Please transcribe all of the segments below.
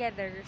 together.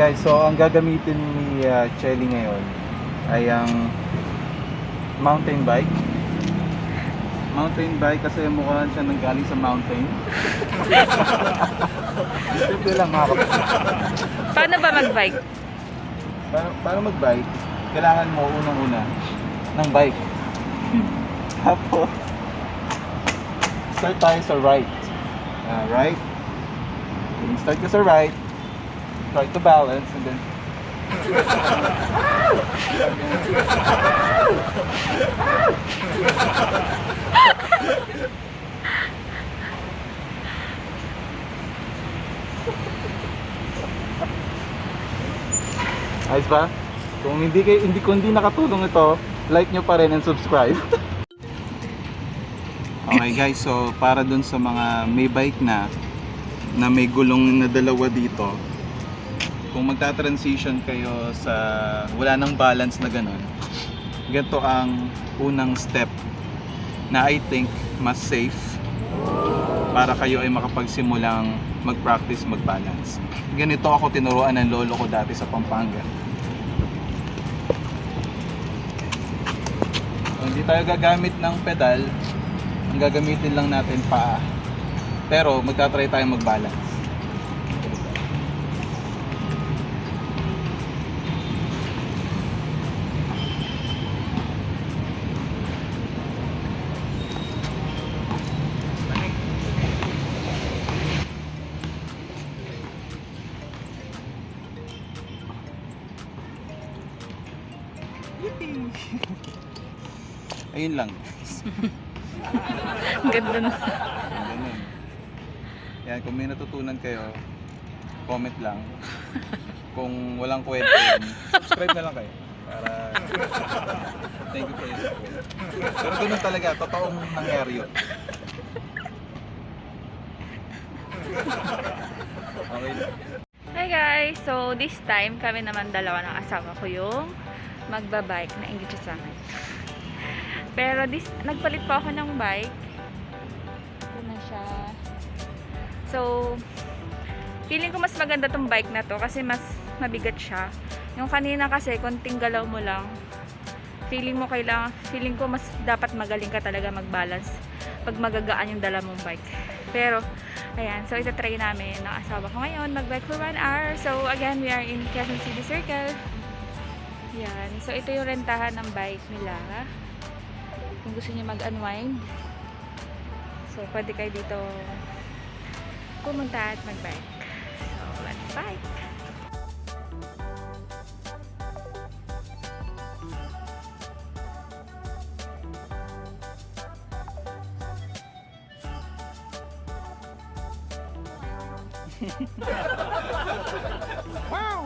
Guys, so ang gagamitin ni Chelly ngayon ay ang mountain bike. Mountain bike kasi mukha siya nanggaling sa mountain. Simple lang mga kapatid. Paano ba mag-bike? Paano mag-bike? Kailangan mo unang-una ng bike. Tapos start tayo sa right. Right. Start ka sa right. Try to balance and then ayos ba? Kung hindi nakatulong ito, like nyo pa rin and subscribe. Okay guys, so para dun sa mga may bike na may gulong na dalawa dito, kung magta-transition kayo sa wala nang balance na ganun, ganito ang unang step na I think mas safe para kayo ay makapagsimulang mag-practice mag-balance. Ganito ako tinuruan ng lolo ko dati sa Pampanga. So, hindi tayo gagamit ng pedal, ang gagamitin lang natin paa, pero magta-try tayo mag-balance. Ayun lang. Ganda na. Ganun. Yan, kung may natutunan kayo, comment lang. Kung walang kwento yun, subscribe na lang kayo. Para thank you for your support. Pero ganun talaga, totoong nangyari yun. Okay. Hi guys! So this time, kami naman dalawa ng asawa ko yung magbabike na ingit siya sa akin. Pero nagpalit pa ako ng bike. Ito na siya. So, feeling ko mas maganda tong bike na to kasi mas mabigat siya. Yung kanina kasi, konting galaw mo lang. Feeling ko mas dapat magaling ka talaga mag-balance pag magagaan yung dala mong bike. Pero, ayan. So, itatry namin ng asawa ko ngayon mag-bike for 1 hour. So, again, we are in Quezon City Circle. Yan. So, ito yung rentahan ng bike nila. Kung gusto niyo mag-unwind. So, pwede kayo dito pumunta at mag-bike. So, let's bike! Wow!